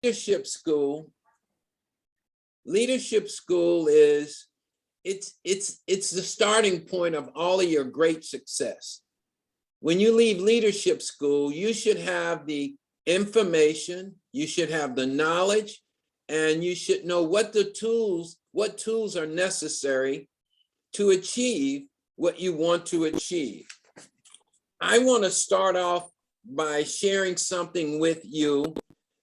leadership school, is it's the starting point of all of your great success. When you leave leadership school, you should have the information, you should have the knowledge, and you should know what tools are necessary to achieve what you want to achieve. I want to start off by sharing something with you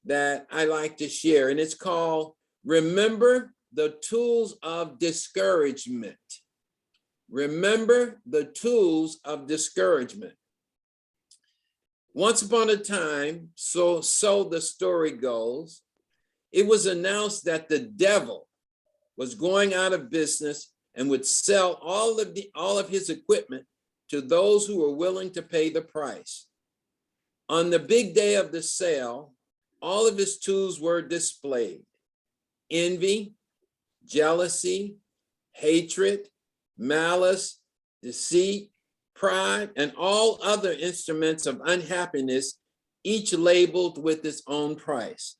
that I like to share, and it's called Remember the Tools of Discouragement. Remember the tools of discouragement. Once upon a time, so the story goes, it was announced that the devil was going out of business and would sell all of his equipment to those who were willing to pay the price. On the big day of the sale, all of his tools were displayed: envy, jealousy, hatred, malice, deceit, pride, and all other instruments of unhappiness, each labeled with its own price.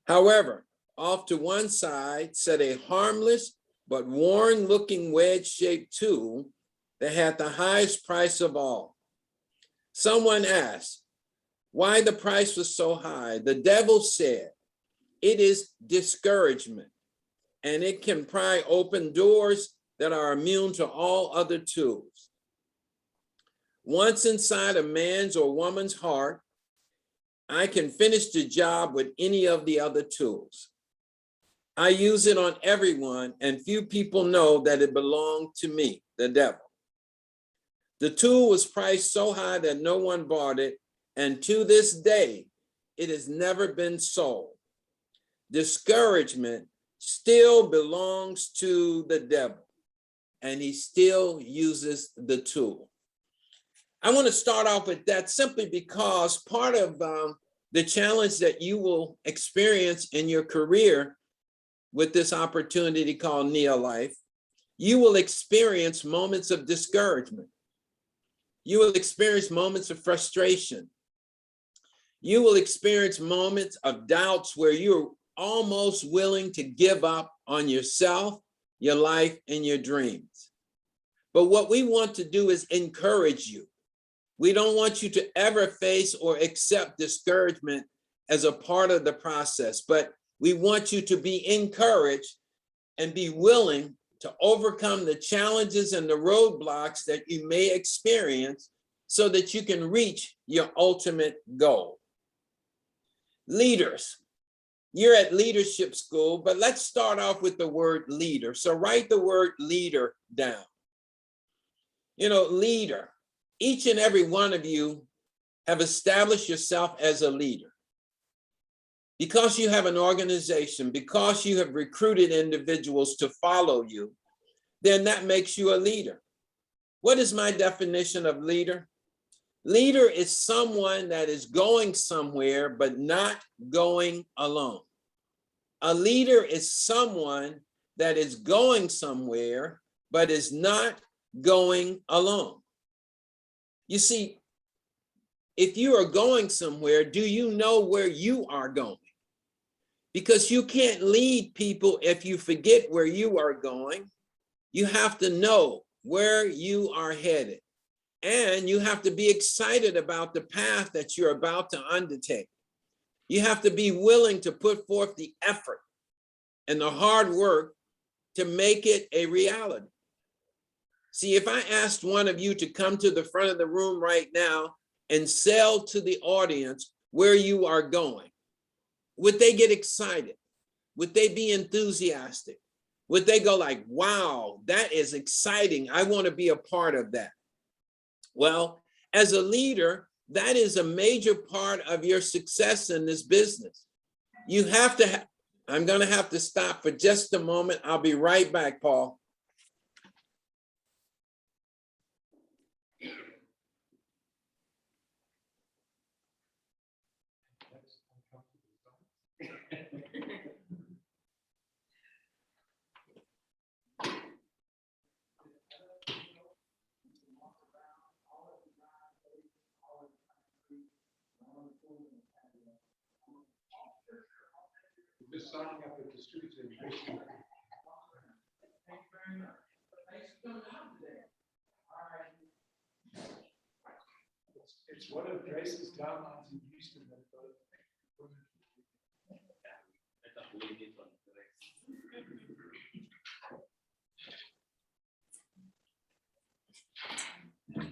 However, off to one side sat a harmless but worn-looking wedge-shaped tool that had the highest price of all. Someone asked why the price was so high. The devil said, "It is discouragement, and it can pry open doors that are immune to all other tools. Once inside a man's or woman's heart, I can finish the job with any of the other tools. I use it on everyone, and few people know that it belonged to me, the devil. The tool was priced so high that no one bought it, and to this day, it has never been sold. Discouragement still belongs to the devil, and he still uses the tool." I want to start off with that simply because part of the challenge that you will experience in your career with this opportunity called Neo-Life, you will experience moments of discouragement. You will experience moments of frustration. You will experience moments of doubts where you're almost willing to give up on yourself, your life, and your dreams. But what we want to do is encourage you. We don't want you to ever face or accept discouragement as a part of the process, but we want you to be encouraged and be willing to overcome the challenges and the roadblocks that you may experience so that you can reach your ultimate goal. Leaders, you're at leadership school, but let's start off with the word leader. So write the word leader down. You know, leader. Each and every one of you have established yourself as a leader. Because you have an organization, because you have recruited individuals to follow you, then that makes you a leader. What is my definition of leader? Leader is someone that is going somewhere, but not going alone. A leader is someone that is going somewhere, but is not going alone. You see, if you are going somewhere, do you know where you are going? Because you can't lead people if you forget where you are going. You have to know where you are headed. And you have to be excited about the path that you're about to undertake. You have to be willing to put forth the effort and the hard work to make it a reality. See, if I asked one of you to come to the front of the room right now and sell to the audience where you are going, would they get excited? Would they be enthusiastic? Would they go like, wow, that is exciting. I want to be a part of that. Well, as a leader, that is a major part of your success in this business. You have to, I'm going to have to stop for just a moment. I'll be right back, Paul. Just signing up at the streets and fishing. It's one of Grace's downlines in Houston.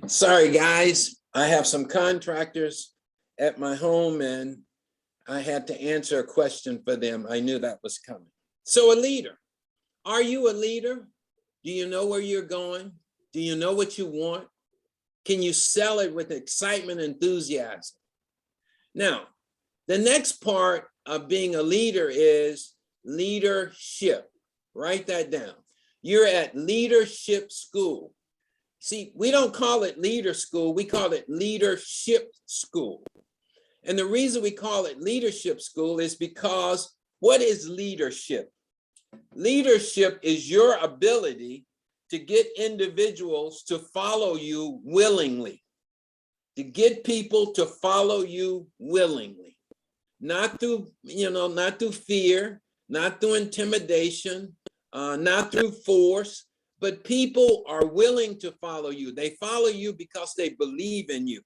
Sorry, guys. I have some contractors at my home and I had to answer a question for them. I knew that was coming. So a leader. Are you a leader? Do you know where you're going? Do you know what you want? Can you sell it with excitement and enthusiasm? Now, the next part of being a leader is leadership. Write that down. You're at leadership school. See, we don't call it leader school, we call it leadership school. And the reason we call it leadership school is because what is leadership? Leadership is your ability to get individuals to follow you willingly, to get people to follow you willingly, not through, not through fear, not through intimidation, not through force, but people are willing to follow you. They follow you because they believe in you.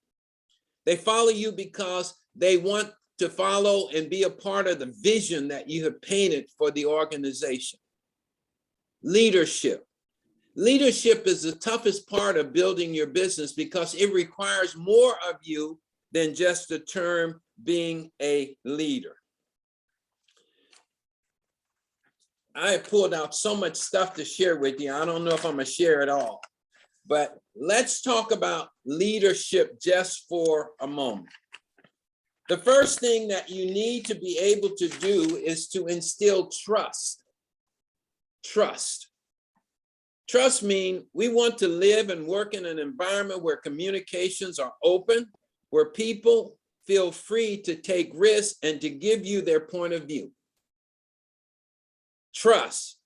They follow you because they want to follow and be a part of the vision that you have painted for the organization. Leadership. Leadership is the toughest part of building your business because it requires more of you than just the term being a leader. I pulled out so much stuff to share with you. I don't know if I'm gonna share it all, but let's talk about leadership just for a moment. The first thing that you need to be able to do is to instill trust. Trust. Trust means we want to live and work in an environment where communications are open, where people feel free to take risks and to give you their point of view. Trust.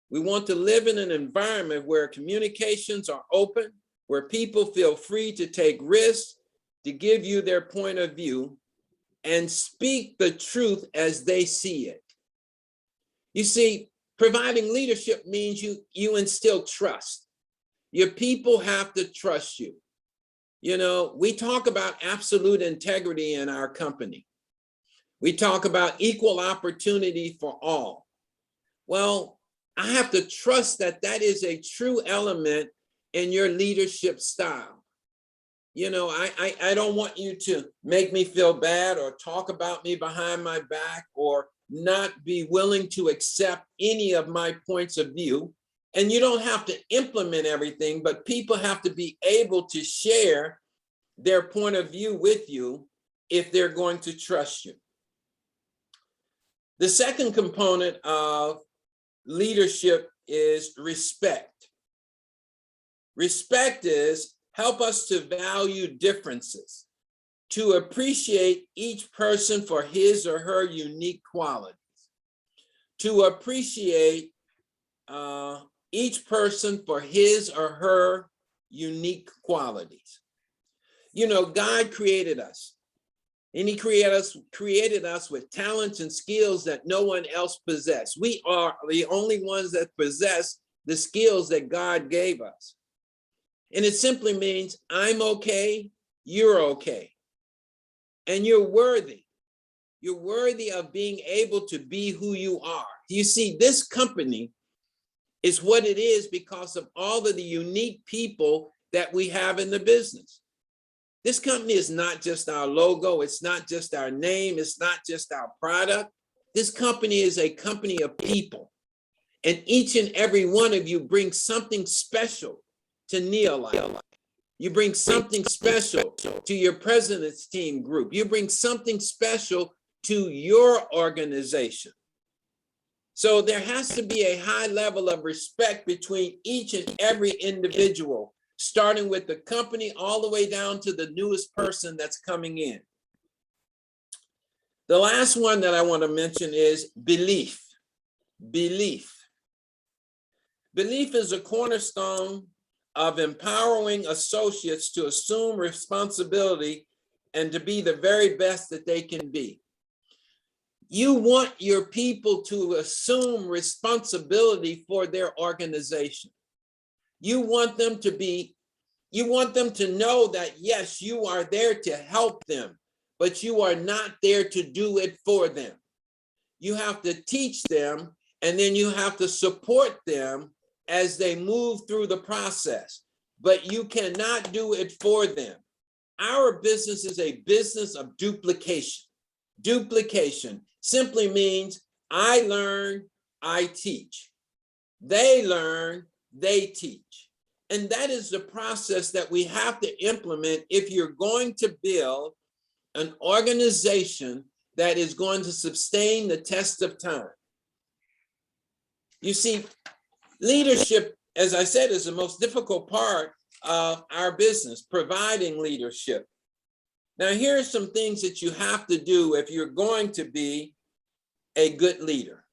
We want to live in an environment where communications are open, where people feel free to take risks, to give you their point of view, and speak the truth as they see it. You see, providing leadership means you instill trust. Your people have to trust you. You know, we talk about absolute integrity in our company. We talk about equal opportunity for all. Well, I have to trust that that is a true element in your leadership style. You know, I don't want you to make me feel bad or talk about me behind my back or not be willing to accept any of my points of view. And you don't have to implement everything, but people have to be able to share their point of view with you if they're going to trust you. The second component of leadership is respect. Respect is help us to value differences, to appreciate each person for his or her unique qualities, to appreciate each person for his or her unique qualities. You know, God created us, and he created us with talents and skills that no one else possessed. We are the only ones that possess the skills that God gave us. And it simply means I'm okay, you're okay. And you're worthy. You're worthy of being able to be who you are. You see, this company is what it is because of all of the unique people that we have in the business. This company is not just our logo. It's not just our name. It's not just our product. This company is a company of people. And each and every one of you brings something special to Neolite. You bring something special to your president's team group. You bring something special to your organization. So there has to be a high level of respect between each and every individual, starting with the company all the way down to the newest person that's coming in. The last one that I want to mention is belief. Belief. Belief is a cornerstone of empowering associates to assume responsibility and to be the very best that they can be. You want your people to assume responsibility for their organization. You want them to know that, yes, you are there to help them, but you are not there to do it for them. You have to teach them, and then you have to support them as they move through the process, but you cannot do it for them. Our business is a business of duplication. Duplication simply means I learn, I teach. They learn, they teach. And that is the process that we have to implement if you're going to build an organization that is going to sustain the test of time. You see, leadership, as I said, is the most difficult part of our business, providing leadership. Now, here are some things that you have to do if you're going to be a good leader.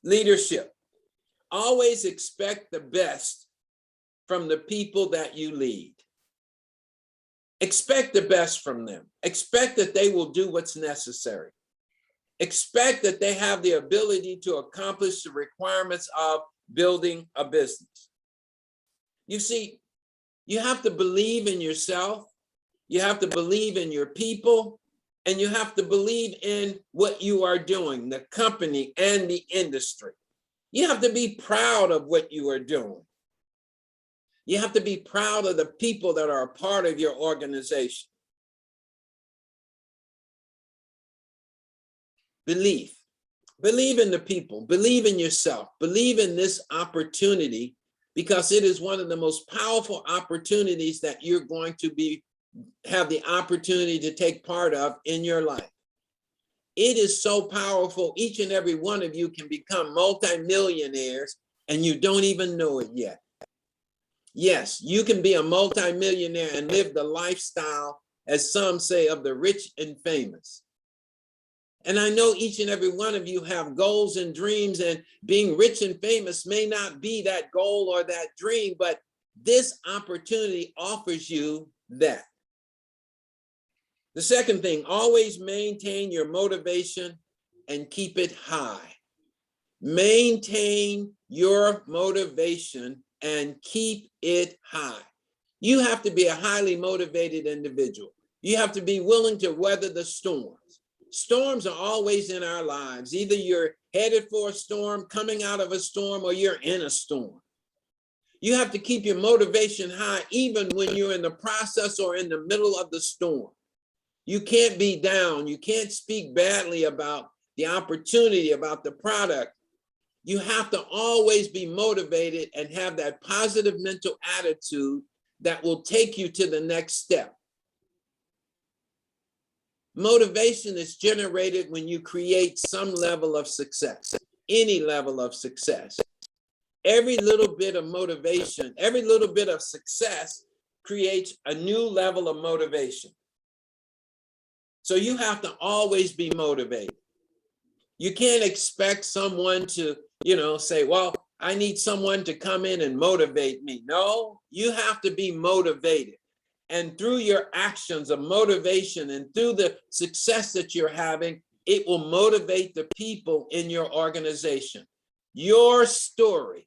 Leadership. Always expect the best from the people that you lead. Expect the best from them. Expect that they will do what's necessary. Expect that they have the ability to accomplish the requirements of building a business. You see, you have to believe in yourself. You have to believe in your people, and you have to believe in what you are doing, the company and the industry. You have to be proud of what you are doing. You have to be proud of the people that are a part of your organization. Believe in the people, believe in yourself, believe in this opportunity, because it is one of the most powerful opportunities that you're going to have the opportunity to take part of in your life. It is so powerful. Each and every one of you can become multimillionaires and you don't even know it yet. Yes, you can be a multimillionaire and live the lifestyle, as some say, of the rich and famous. And I know each and every one of you have goals and dreams, and being rich and famous may not be that goal or that dream, but this opportunity offers you that. The second thing, always maintain your motivation and keep it high. Maintain your motivation and keep it high. You have to be a highly motivated individual. You have to be willing to weather the storms. Storms are always in our lives. Either you're headed for a storm, coming out of a storm, or you're in a storm. You have to keep your motivation high even when you're in the process or in the middle of the storm. You can't be down. You can't speak badly about the opportunity, about the product. You have to always be motivated and have that positive mental attitude that will take you to the next step. Motivation is generated when you create some level of success, any level of success. Every little bit of motivation, every little bit of success creates a new level of motivation. So you have to always be motivated. You can't expect someone to, say, well, I need someone to come in and motivate me. No, you have to be motivated. And through your actions of motivation and through the success that you're having, it will motivate the people in your organization. Your story,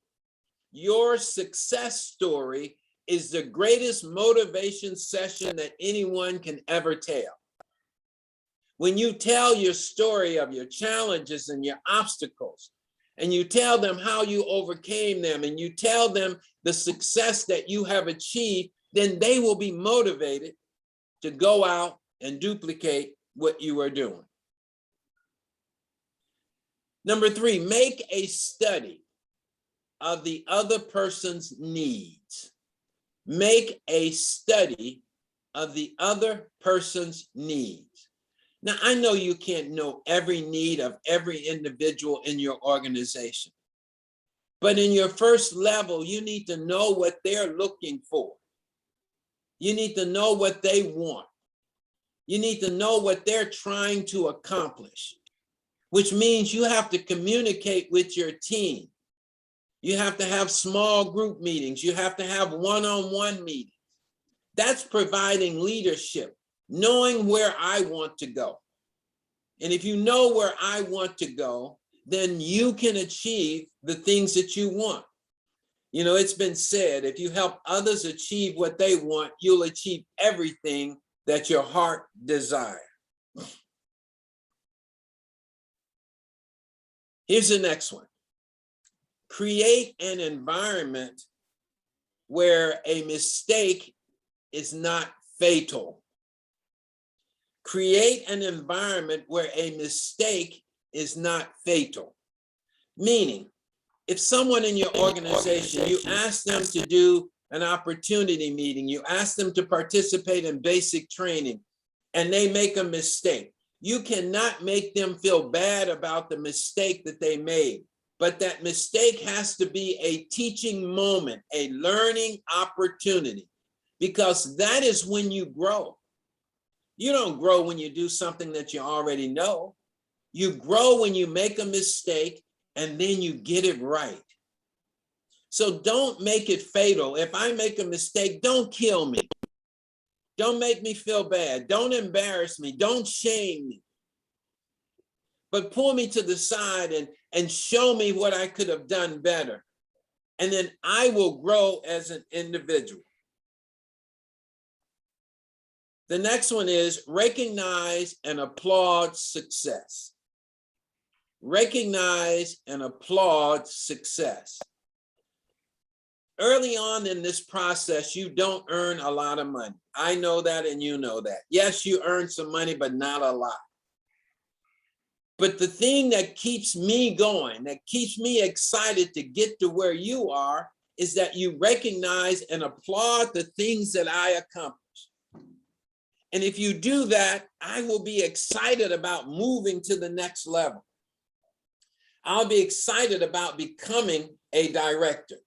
your success story is the greatest motivation session that anyone can ever tell. When you tell your story of your challenges and your obstacles, and you tell them how you overcame them, and you tell them the success that you have achieved, then they will be motivated to go out and duplicate what you are doing. Number 3, make a study of the other person's needs. Make a study of the other person's needs. Now, I know you can't know every need of every individual in your organization, but in your first level, you need to know what they're looking for. You need to know what they want. You need to know what they're trying to accomplish, which means you have to communicate with your team. You have to have small group meetings. You have to have one-on-one meetings. That's providing leadership, knowing where I want to go. And if you know where I want to go, then you can achieve the things that you want. You know, it's been said, if you help others achieve what they want, you'll achieve everything that your heart desires. Here's the next one. Create an environment where a mistake is not fatal. Create an environment where a mistake is not fatal. Meaning, if someone in your organization, you ask them to do an opportunity meeting, you ask them to participate in basic training, and they make a mistake, you cannot make them feel bad about the mistake that they made. But that mistake has to be a teaching moment, a learning opportunity, because that is when you grow. You don't grow when you do something that you already know. You grow when you make a mistake and then you get it right. So don't make it fatal. If I make a mistake, don't kill me. Don't make me feel bad. Don't embarrass me. Don't shame me. But pull me to the side and show me what I could have done better. And then I will grow as an individual. The next one is recognize and applaud success. Recognize and applaud success. Early on in this process, you don't earn a lot of money. I know that and you know that. Yes, you earn some money, but not a lot. But the thing that keeps me going, that keeps me excited to get to where you are, is that you recognize and applaud the things that I accomplish. And if you do that, I will be excited about moving to the next level. I'll be excited about becoming a director.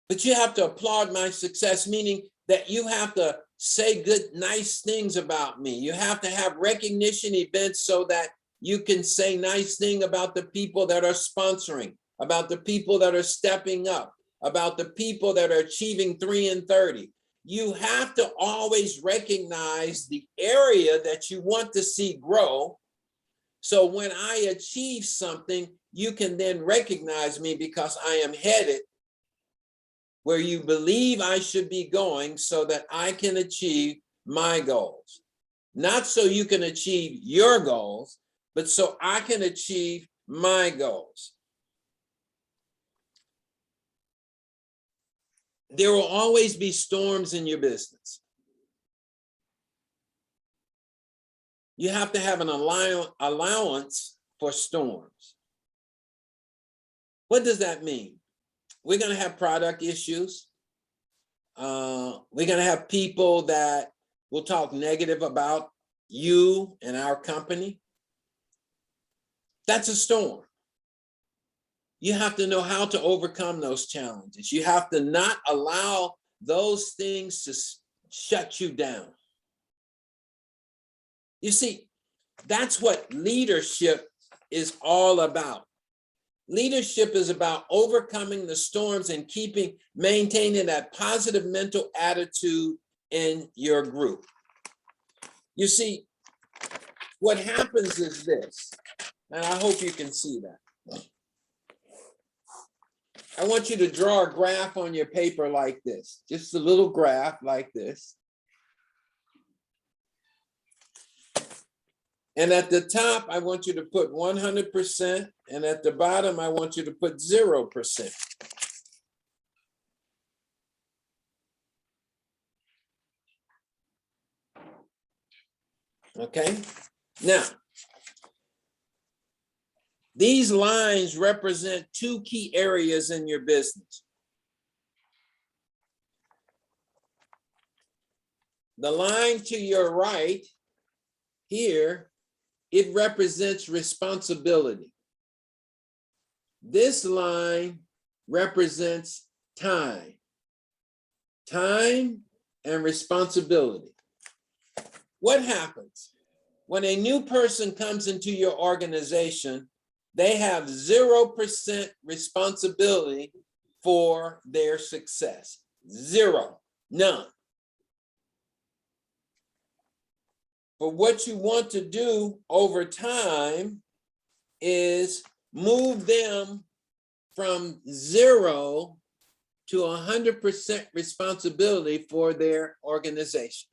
But you have to applaud my success, meaning that you have to say good, nice things about me. You have to have recognition events so that you can say nice things about the people that are sponsoring, about the people that are stepping up, about the people that are achieving 3 and 30. You have to always recognize the area that you want to see grow. So when I achieve something, you can then recognize me because I am headed where you believe I should be going so that I can achieve my goals. Not so you can achieve your goals, but so I can achieve my goals. There will always be storms in your business. You have to have an allowance for storms. What does that mean? We're going to have product issues. We're going to have people that will talk negative about you and our company. That's a storm. You have to know how to overcome those challenges. You have to not allow those things to shut you down. You see, that's what leadership is all about. Leadership is about overcoming the storms and maintaining that positive mental attitude in your group. You see, what happens is this, and I hope you can see that. I want you to draw a graph on your paper like this, just a little graph like this. And at the top, I want you to put 100%, and at the bottom, I want you to put 0%. Okay? Now, these lines represent 2 key areas in your business. The line to your right here, it represents responsibility. This line represents time. Time and responsibility. What happens when a new person comes into your organization? They have 0% responsibility for their success. 0, none. But what you want to do over time is move them from 0 to 100% responsibility for their organization.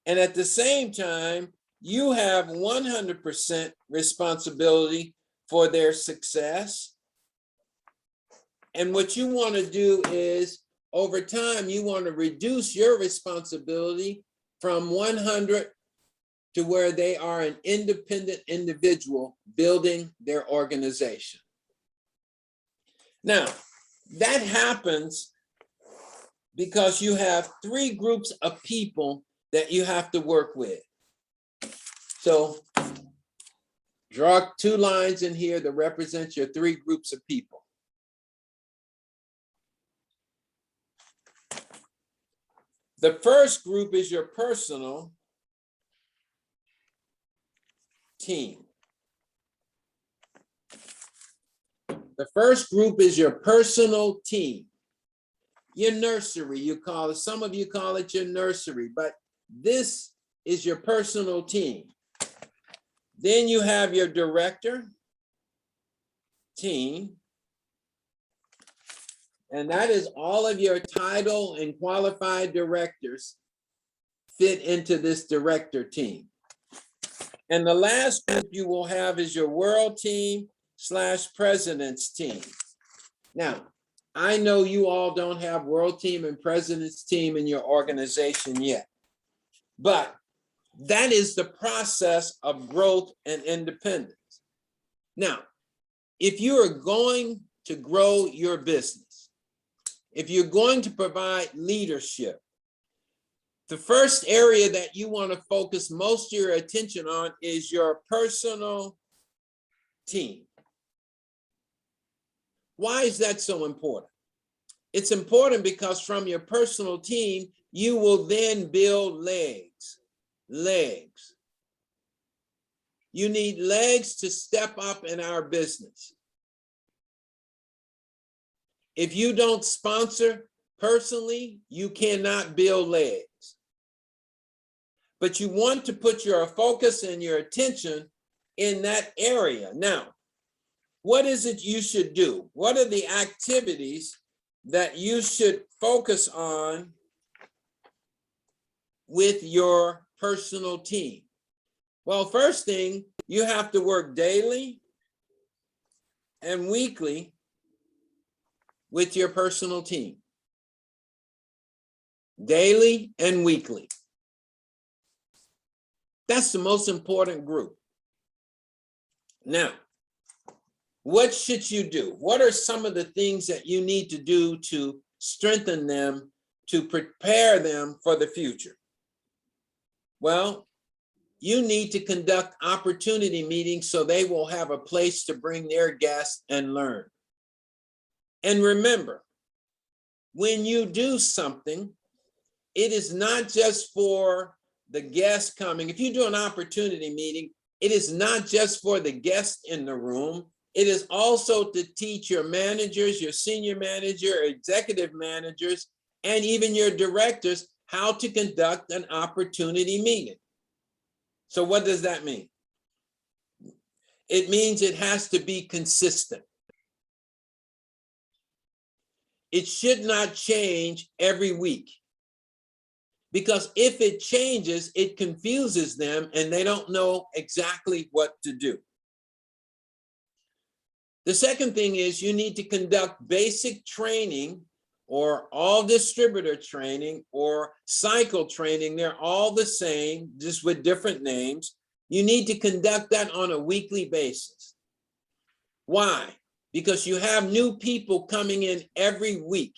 And at the same time, you have 100% responsibility for their success. And what you want to do is, over time, you want to reduce your responsibility from 100 to where they are an independent individual building their organization. Now, that happens because you have 3 groups of people that you have to work with. So draw 2 lines in here that represent your 3 groups of people. The first group is your personal team. The first group is your personal team. Your nursery, you call it. Some of you call it your nursery, but this is your personal team. Then you have your director team. And that is all of your title and qualified directors fit into this director team. And the last group you will have is your world team / president's team. Now, I know you all don't have world team and president's team in your organization yet, but that is the process of growth and independence. Now, if you are going to grow your business, if you're going to provide leadership, the first area that you want to focus most of your attention on is your personal team. Why is that so important? It's important because from your personal team, you will then build legs. You need legs to step up in our business. If you don't sponsor personally, you cannot build legs. But you want to put your focus and your attention in that area. Now, what is it you should do? What are the activities that you should focus on with your personal team? Well, first thing, you have to work daily and weekly with your personal team. Daily and weekly. That's the most important group. Now, what should you do? What are some of the things that you need to do to strengthen them, to prepare them for the future? Well, you need to conduct opportunity meetings so they will have a place to bring their guests and learn. And remember, when you do something, it is not just for the guests coming. If you do an opportunity meeting, it is not just for the guests in the room. It is also to teach your managers, your senior manager, executive managers, and even your directors how to conduct an opportunity meeting. So what does that mean? It means it has to be consistent. It should not change every week. Because if it changes, it confuses them and they don't know exactly what to do. The second thing is you need to conduct basic training or all distributor training or cycle training. They're all the same, just with different names. You need to conduct that on a weekly basis. Why? Because you have new people coming in every week.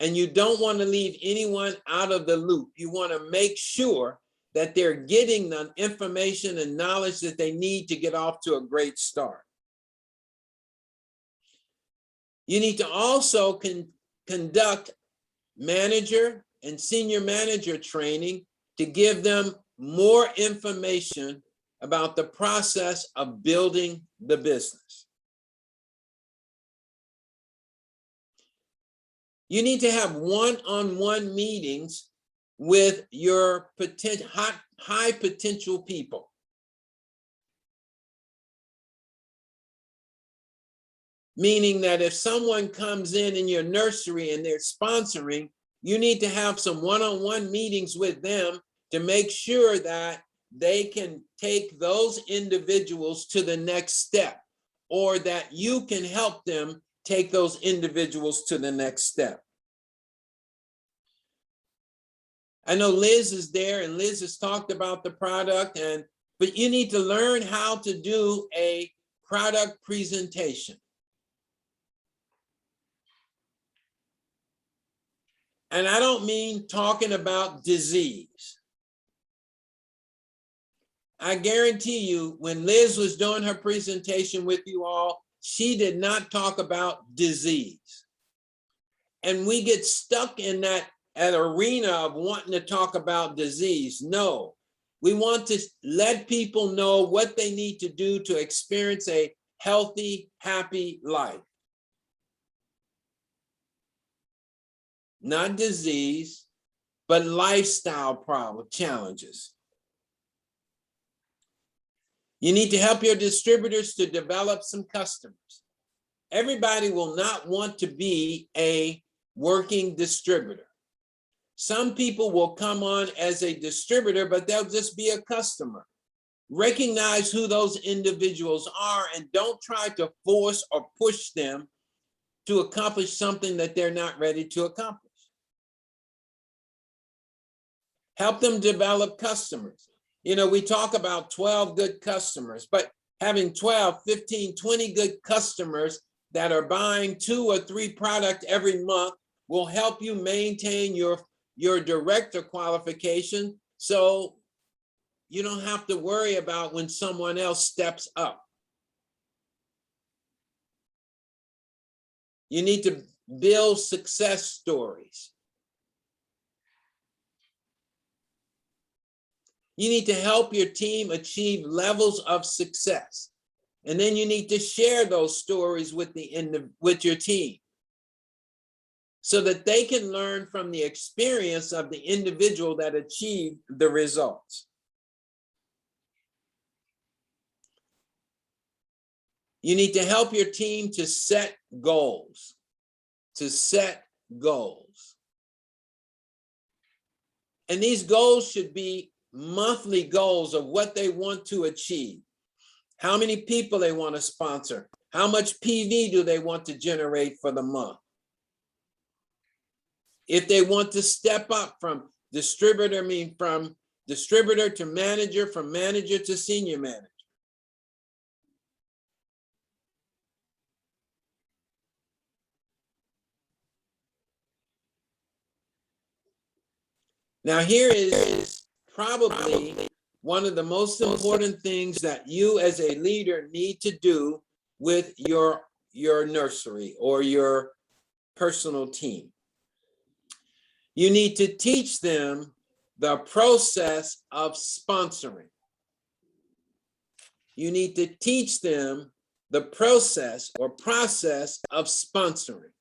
And you don't want to leave anyone out of the loop. You want to make sure that they're getting the information and knowledge that they need to get off to a great start. You need to also conduct manager and senior manager training to give them more information about the process of building the business. You need to have one-on-one meetings with your high potential people. Meaning that if someone comes in your nursery and they're sponsoring, you need to have some one-on-one meetings with them to make sure that they can take those individuals to the next step, or that you can help them take those individuals to the next step. I know Liz is there, and Liz has talked about the product, but you need to learn how to do a product presentation. And I don't mean talking about disease. I guarantee you, when Liz was doing her presentation with you all, she did not talk about disease. And we get stuck in that arena of wanting to talk about disease. No, we want to let people know what they need to do to experience a healthy, happy life. Not disease, but lifestyle challenges. You need to help your distributors to develop some customers. Everybody will not want to be a working distributor. Some people will come on as a distributor, but they'll just be a customer. Recognize who those individuals are and don't try to force or push them to accomplish something that they're not ready to accomplish. Help them develop customers. You know, we talk about 12 good customers, but having 12, 15, 20 good customers that are buying 2 or 3 products every month will help you maintain your director qualification, so you don't have to worry about when someone else steps up. You need to build success stories. You need to help your team achieve levels of success. And then you need to share those stories with your team so that they can learn from the experience of the individual that achieved the results. You need to help your team to set goals, And these goals should be monthly goals of what they want to achieve, how many people they want to sponsor, how much PV do they want to generate for the month. If they want to step up from distributor to manager, from manager to senior manager. Now here is probably one of the most important things that you as a leader need to do with your nursery or your personal team. You need to teach them the process of sponsoring. You need to teach them the process of sponsoring.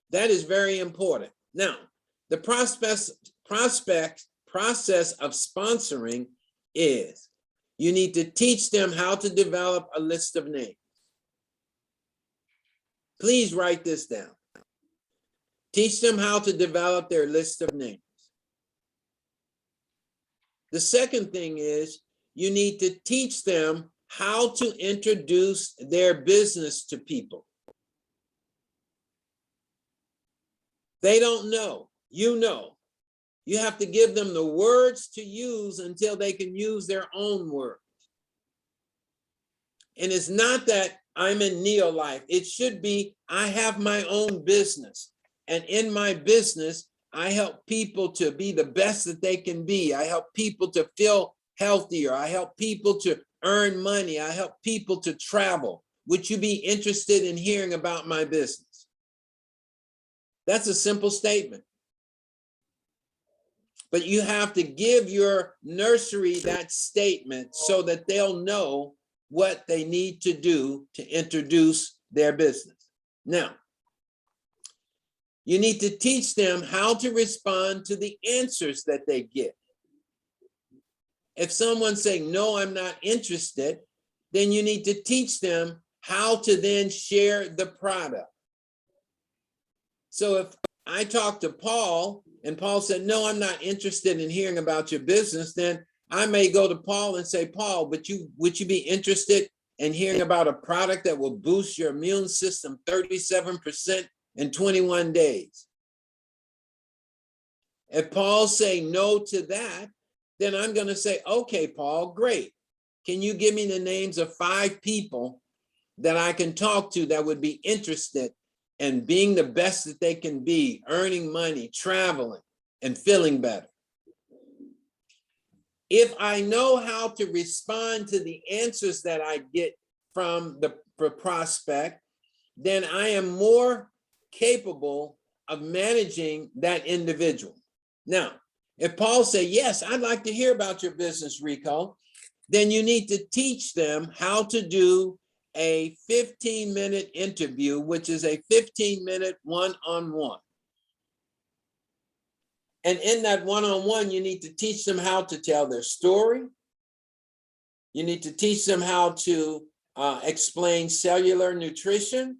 That is very important. Now, the process of sponsoring is you need to teach them how to develop a list of names. Please write this down. Teach them how to develop their list of names. The second thing is you need to teach them how to introduce their business to people. They don't know, you know. You have to give them the words to use until they can use their own words. And it's not that I'm in neo-life. It should be, I have my own business. And in my business, I help people to be the best that they can be. I help people to feel healthier. I help people to earn money. I help people to travel. Would you be interested in hearing about my business? That's a simple statement. But you have to give your nursery that statement so that they'll know what they need to do to introduce their business. Now, You need to teach them how to respond to the answers that they get. If someone's saying, no, I'm not interested, then you need to teach them how to then share the product. So if I talked to Paul and Paul said, no, I'm not interested in hearing about your business, then I may go to Paul and say, Paul, would you be interested in hearing about a product that will boost your immune system 37% in 21 days? If Paul say no to that, then I'm going to say, okay, Paul, great. Can you give me the names of 5 people that I can talk to that would be interested in being the best that they can be, earning money, traveling, and feeling better? If I know how to respond to the answers that I get from the prospect, then I am more capable of managing that individual. Now, if Paul say, yes, I'd like to hear about your business, Ricco, then you need to teach them how to do a 15-minute interview, which is a 15-minute one-on-one. And in that one-on-one, you need to teach them how to tell their story. You need to teach them how to explain cellular nutrition.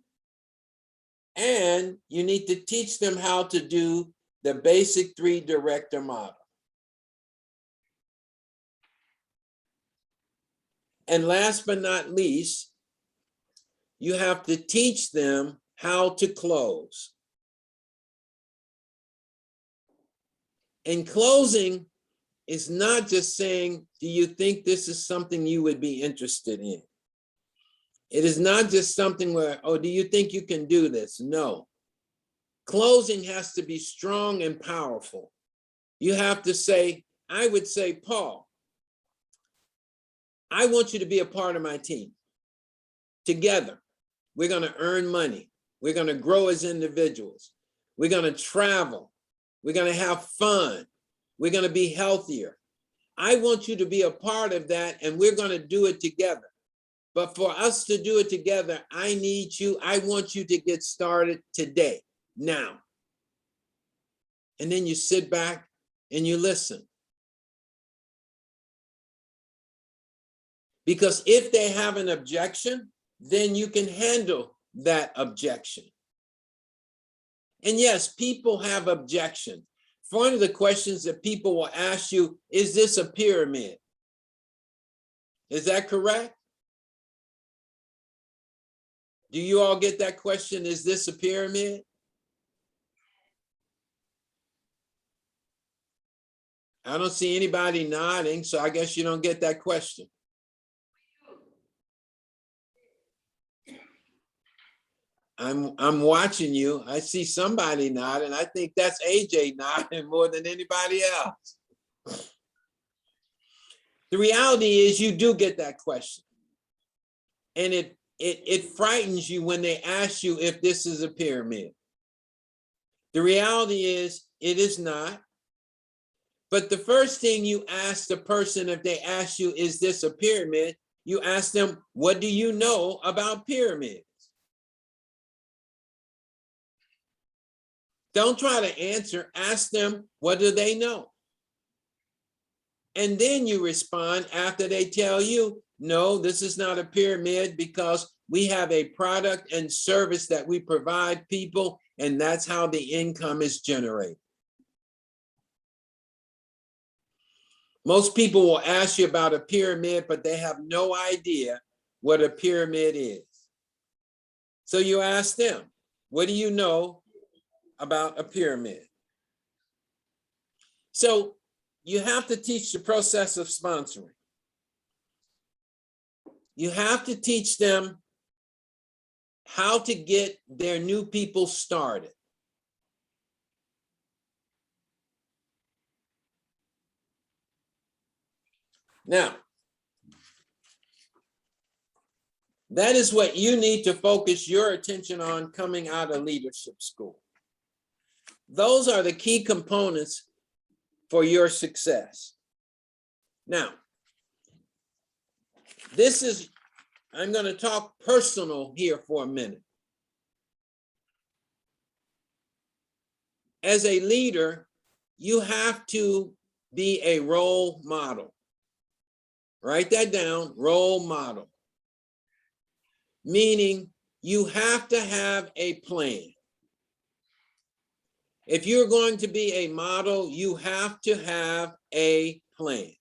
And you need to teach them how to do the basic 3 director model. And last but not least, you have to teach them how to close. And closing is not just saying, do you think this is something you would be interested in? It is not just something where, oh, do you think you can do this? No. Closing has to be strong and powerful. You have to say, I would say, Paul, I want you to be a part of my team. Together, we're going to earn money. We're going to grow as individuals. We're going to travel. We're going to have fun. We're going to be healthier. I want you to be a part of that, and we're going to do it together. But for us to do it together, I need you. I want you to get started today, now. And then you sit back and you listen. Because if they have an objection, then you can handle that objection. And yes, people have objections. One of the questions that people will ask you, is this a pyramid? Is that correct? Do you all get that question? Is this a pyramid? I don't see anybody nodding, so I guess you don't get that question. I'm watching you. I see somebody nodding. I think that's AJ nodding more than anybody else. The reality is you do get that question. And it frightens you when they ask you if this is a pyramid. The reality is it is not. But the first thing you ask the person, if they ask you, is this a pyramid? You ask them, what do you know about pyramids? Don't try to answer. Ask them, what do they know? And then you respond after they tell you, no, this is not a pyramid because we have a product and service that we provide people, and that's how the income is generated. Most people will ask you about a pyramid, but they have no idea what a pyramid is. So you ask them, what do you know about a pyramid? So you have to teach the process of sponsoring. You have to teach them how to get their new people started. Now, that is what you need to focus your attention on coming out of leadership school. Those are the key components for your success. Now, I'm going to talk personal here for a minute. as a leader, you have to be a role model. Write that down, role model. Meaning you have to have a plan. If you're going to be a model, you have to have a plan.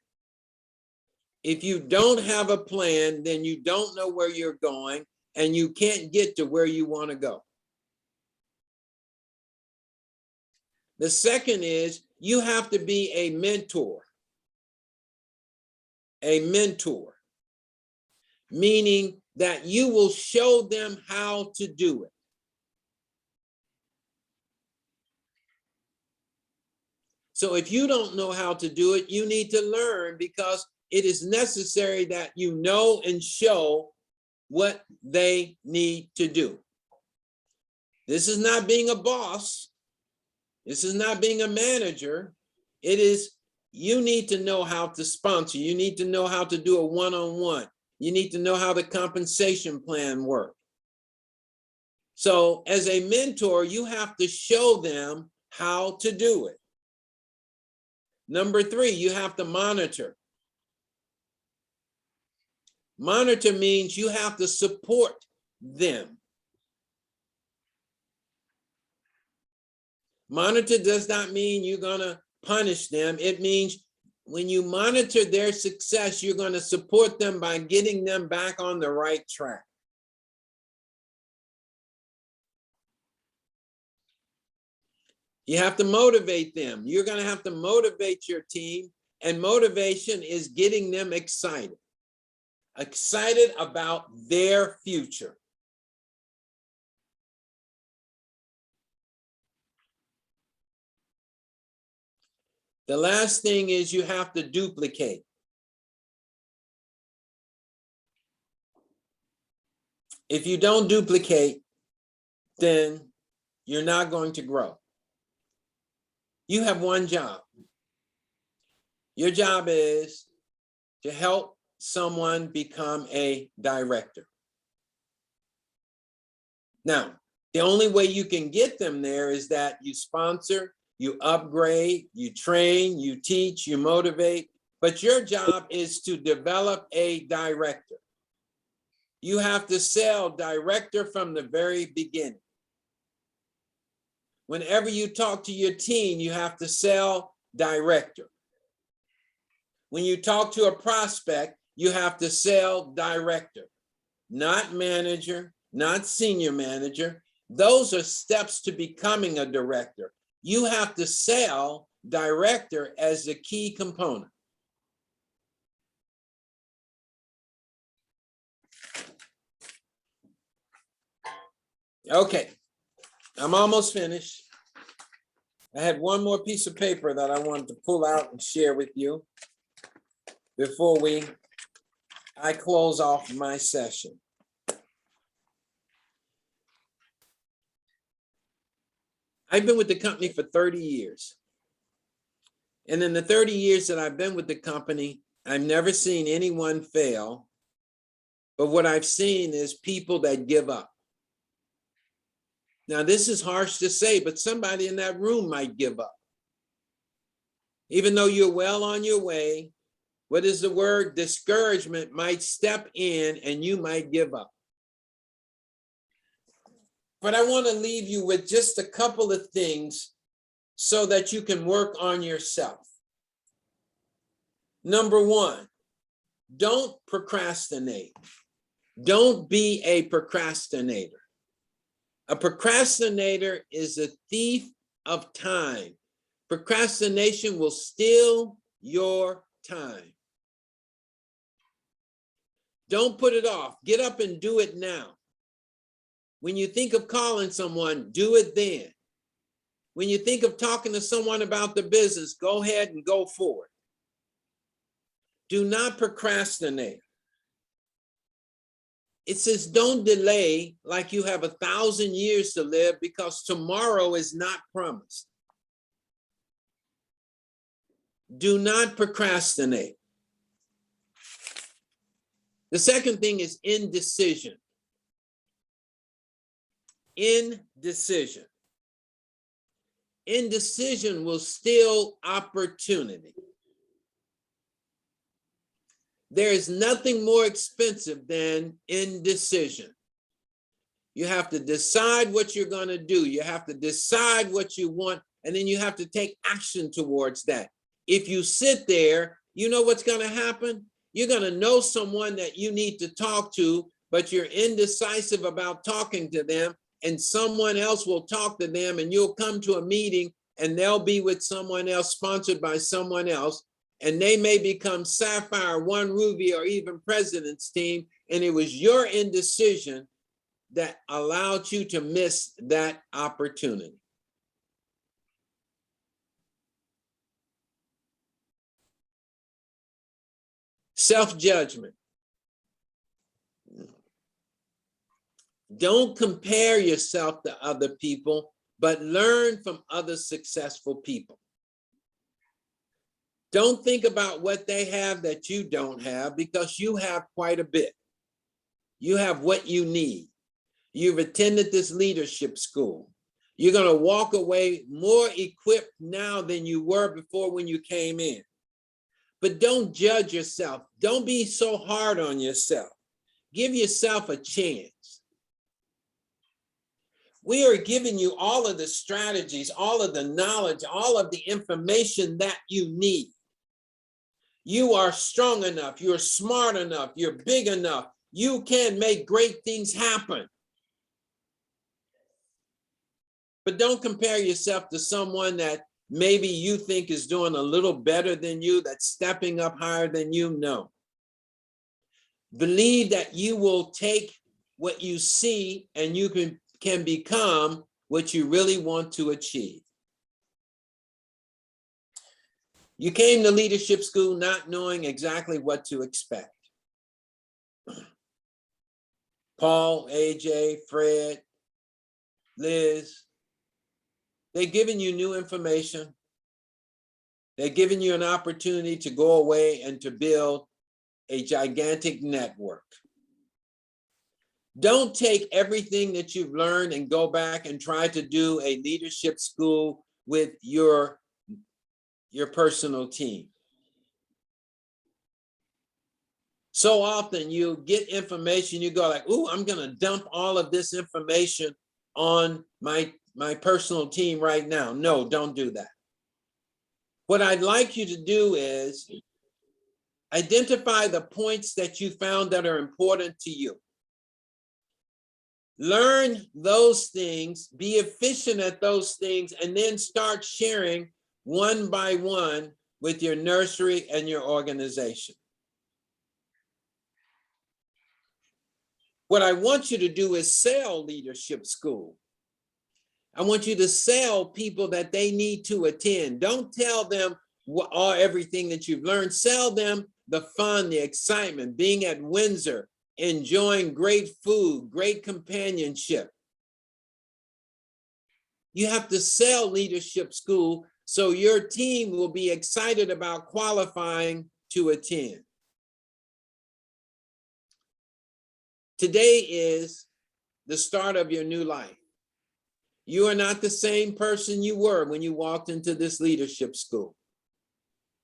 If you don't have a plan, then you don't know where you're going and you can't get to where you want to go. The second is you have to be a mentor. A mentor, meaning that you will show them how to do it. So if you don't know how to do it, you need to learn, because it is necessary that you know and show what they need to do. This is not being a boss. This is not being a manager. It is, you need to know how to sponsor. You need to know how to do a one-on-one. You need to know how the compensation plan works. So as a mentor, you have to show them how to do it. Number three, you have to monitor. Monitor means you have to support them. Monitor does not mean you're going to punish them. It means when you monitor their success, you're going to support them by getting them back on the right track. You have to motivate them. You're going to have to motivate your team, and motivation is getting them excited about their future. The last thing is you have to duplicate. If you don't duplicate, then you're not going to grow. You have one job. Your job is to help someone become a director. Now, the only way you can get them there is that you sponsor, you upgrade, you train, you teach, you motivate, but your job is to develop a director. You have to sell director from the very beginning. Whenever you talk to your team, you have to sell director. When you talk to a prospect, you have to sell director, not manager, not senior manager. Those are steps to becoming a director. You have to sell director as the key component. Okay, I'm almost finished. I had one more piece of paper that I wanted to pull out and share with you before I close off my session. I've been with the company for 30 years. And in the 30 years that I've been with the company, I've never seen anyone fail. But what I've seen is people that give up. Now, this is harsh to say, but somebody in that room might give up. Even though you're well on your way, what is the word? Discouragement might step in and you might give up. But I want to leave you with just a couple of things so that you can work on yourself. Number one, don't procrastinate. Don't be a procrastinator. A procrastinator is a thief of time. Procrastination will steal your time. Don't put it off. Get up and do it now. When you think of calling someone, do it then. When you think of talking to someone about the business, go ahead and go for it. Do not procrastinate. It says don't delay like you have 1,000 years to live, because tomorrow is not promised. Do not procrastinate. The second thing is indecision. Indecision. indecision will steal opportunity. There is nothing more expensive than indecision. You have to decide what you're going to do. You have to decide what you want, and then you have to take action towards that. If you sit there, you know what's going to happen? You're going to know someone that you need to talk to, but you're indecisive about talking to them, and someone else will talk to them, and you'll come to a meeting, and they'll be with someone else, sponsored by someone else, and they may become Sapphire, One Ruby, or even President's Team, and it was your indecision that allowed you to miss that opportunity. Self-judgment. Don't compare yourself to other people, but learn from other successful people. Don't think about what they have that you don't have, because you have quite a bit. You have what you need. You've attended this leadership school. You're going to walk away more equipped now than you were before when you came in. But don't judge yourself. Don't be so hard on yourself. Give yourself a chance. We are giving you all of the strategies, all of the knowledge, all of the information that you need. You are strong enough. You're smart enough. You're big enough. You can make great things happen. But don't compare yourself to someone that maybe you think is doing a little better than you, that's stepping up higher than you. No. Believe that you will take what you see and you can become what you really want to achieve. You came to leadership school not knowing exactly what to expect. Paul, AJ, Fred, Liz, they're giving you new information. They're giving you an opportunity to go away and to build a gigantic network. Don't take everything that you've learned and go back and try to do a leadership school with your personal team. So often you get information, you go like, ooh, I'm going to dump all of this information on my personal team right now. No, don't do that. What I'd like you to do is identify the points that you found that are important to you. Learn those things, be efficient at those things, and then start sharing one by one with your nursery and your organization. What I want you to do is sell leadership school. I want you to sell people that they need to attend. Don't tell them everything that you've learned. Sell them the fun, the excitement, being at Windsor, enjoying great food, great companionship. You have to sell leadership school so your team will be excited about qualifying to attend. Today is the start of your new life. You are not the same person you were when you walked into this leadership school.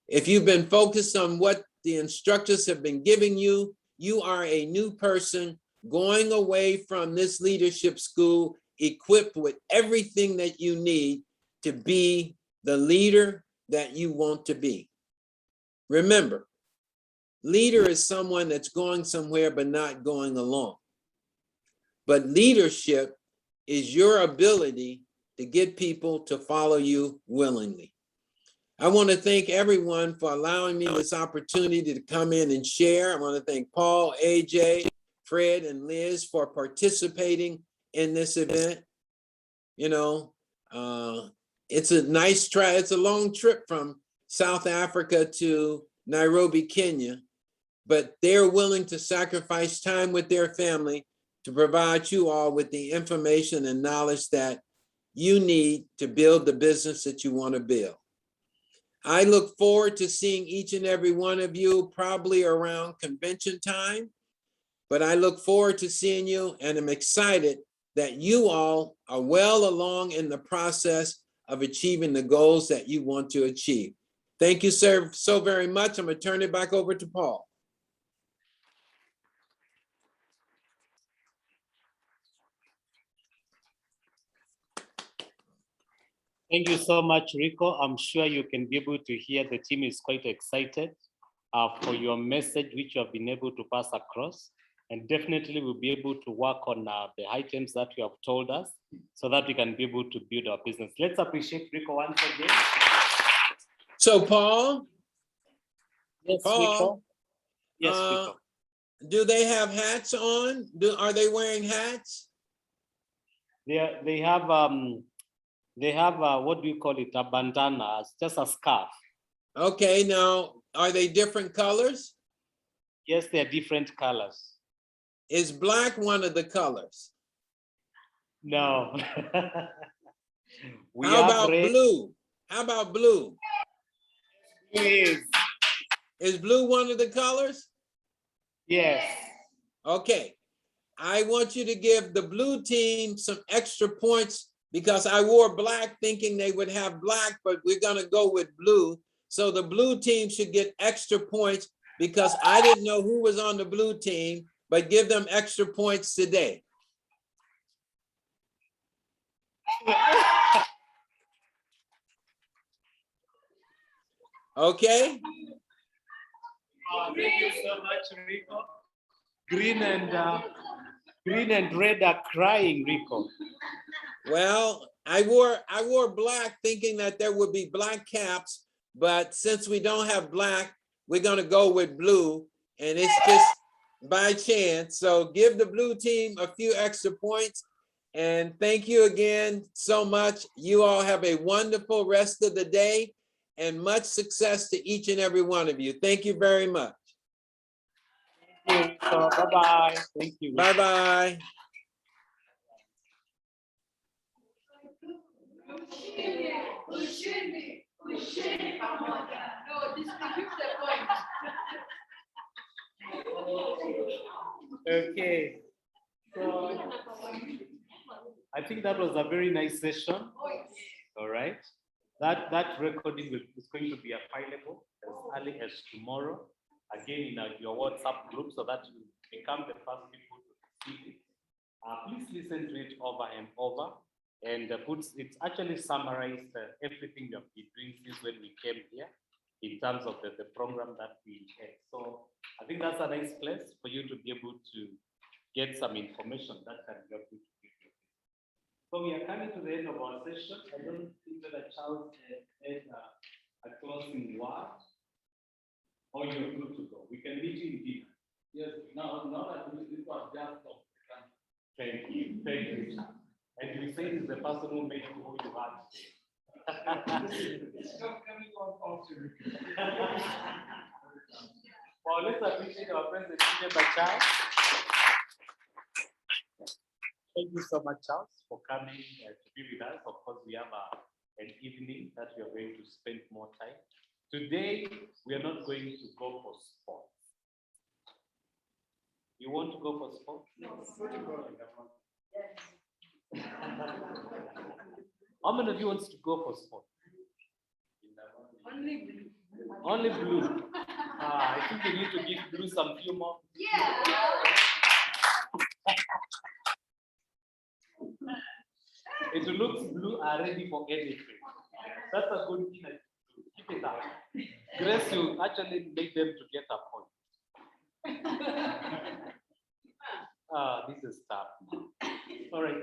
If you've been focused on what the instructors have been giving you, you are a new person going away from this leadership school equipped with everything that you need to be the leader that you want to be. Remember, leader is someone that's going somewhere but not going along. But leadership is your ability to get people to follow you willingly. I want to thank everyone for allowing me this opportunity to come in and share. I want to thank Paul, AJ, Fred, and Liz for participating in this event. You know, it's a nice try. It's a long trip from South Africa to Nairobi, Kenya, but they're willing to sacrifice time with their family to provide you all with the information and knowledge that you need to build the business that you want to build. I look forward to seeing each and every one of you probably around convention time, but I look forward to seeing you, and I'm excited that you all are well along in the process of achieving the goals that you want to achieve. Thank you, sir, so very much. I'm going to turn it back over to Paul. Thank you so much, Ricco. I'm sure you can be able to hear the team is quite excited for your message, which you have been able to pass across. And definitely we'll be able to work on the items that you have told us so that we can be able to build our business. Let's appreciate Ricco once again. So, Paul? Yes, Paul, Ricco. Yes, Ricco. Do they have hats on? Are they wearing hats? They have what do you call it? A bandana, just a scarf. Okay, now, are they different colors? Yes, they're different colors. Is black one of the colors? No. How about blue? How about blue? Yes. Is blue one of the colors? Yes. Okay. I want you to give the blue team some extra points because I wore black thinking they would have black, but we're going to go with blue. So the blue team should get extra points because I didn't know who was on the blue team, but give them extra points today. Okay? Thank you so much, Ricco. Green and red are crying, Ricco. Well, I wore black thinking that there would be black caps, but since we don't have black, we're going to go with blue, and it's just by chance. So give the blue team a few extra points, and thank you again so much. You all have a wonderful rest of the day, and much success to each and every one of you. Thank you very much. Thank you, Ricco. Bye-bye. Thank you. Bye-bye. Okay. So I think that was a very nice session. All right. That recording is going to be available as early as tomorrow, again in your WhatsApp group, so that you become the first people to receive it. Please listen to it over and over, and it's actually summarized everything we have been doing since when we came here in terms of the program that we had. So I think that's a nice place for you to be able to get some information that can help you. So we are coming to the end of our session. I don't think that Charles has a closing word. Or you're good to go. We can meet you in dinner. Yes, no, it was just thank you, Charles. And you say it's the person who made you who you are today. It's not coming off to you. Well, let's appreciate our friends and Charles. Thank you so much, Charles, for coming to be with us. Of course, we have an evening that we are going to spend more time. Today, we are not going to go for sports. You want to go for sports? No. Yes. How many of you wants to go for sports? Only blue. Only blue. I think you need to give blue some few more. Yeah. It looks blue are ready for anything. That's a good thing. Keep it up. Grace, you actually make them to get a point. This is tough. All right.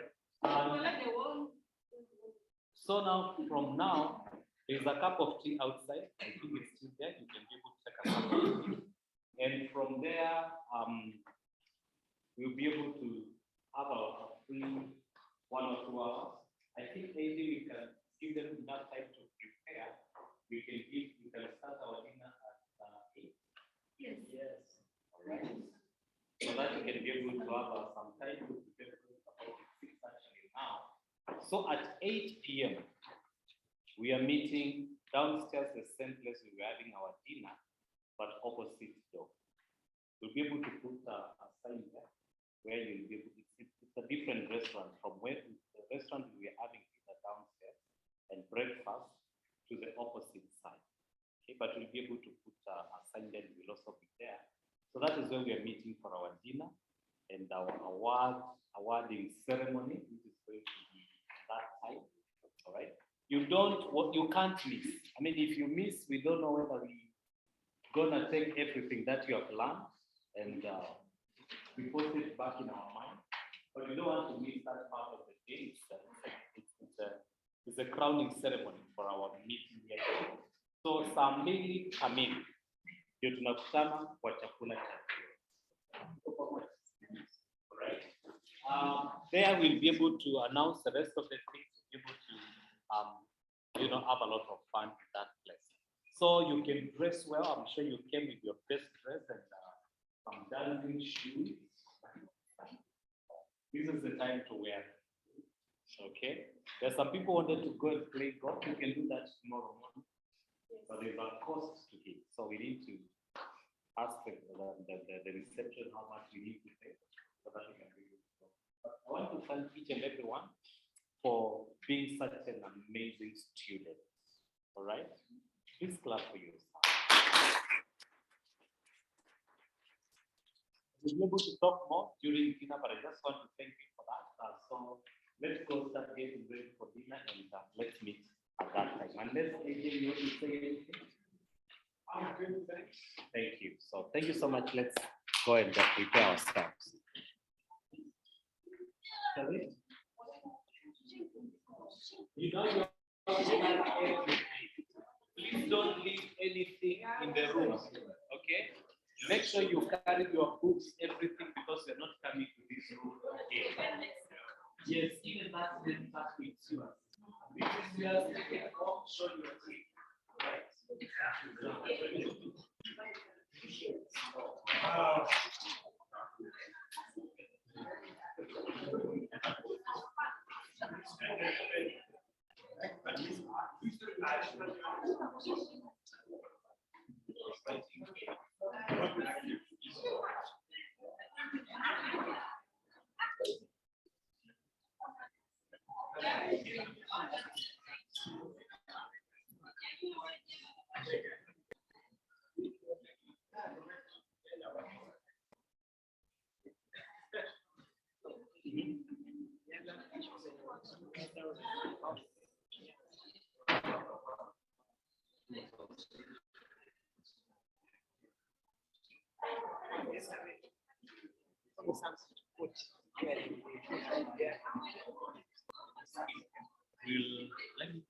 So now, from now, there's a cup of tea outside. I think it's still there. You can be able to take a cup of tea. And from there, we'll be able to have a free 1 or 2 hours. I think maybe we can give them enough time to prepare. We can start our dinner at 8. Yes. Yes. All right. So that we can be able to have some time to prepare about 6 actually now. So at 8 p.m., we are meeting downstairs, the same place we were having our dinner, but opposite door. We'll be able to put a sign there where you'll be able to, it's a different restaurant from where the restaurant we were having dinner downstairs. and breakfast to the opposite side. Okay, but we'll be able to put a sign that will also be there. So that is where we are meeting for our dinner and our awarding ceremony, which is going to be that time. All right. You can't miss. I mean, if you miss, we don't know whether we're gonna take everything that you have learned and we put it back in our mind. But we don't want to miss that part of the day. It's a crowning ceremony for our meeting here. So saa mbili kamili ndio tunakutana kwa chakula cha jioni. Right. There we'll be able to announce the rest of the things, be able to have a lot of fun in that place. So you can dress well. I'm sure you came with your best dress and some dancing shoes. This is the time to wear. Okay. There's some people wanted to go and play golf. You can do that tomorrow morning. But there's a cost to it. So we need to ask the reception how much we need to pay so that we can do it. But I want to thank each and everyone for being such an amazing student. All right? Please clap for yourself. We'll be able to talk more during dinner, but I just want to thank you for that. So let's go start getting ready for dinner and let's meet at that time. Unless AJ, you want to say anything? I'm good, thanks. Thank you. So thank you so much. Let's go and prepare ourselves. Sorry? You know you everything. Please don't leave anything in the room. Okay? Make sure you carry your books, everything, because you're not coming to this room again. Yes, even that then that with you. This is yours, you can go show your teeth. Right. Let me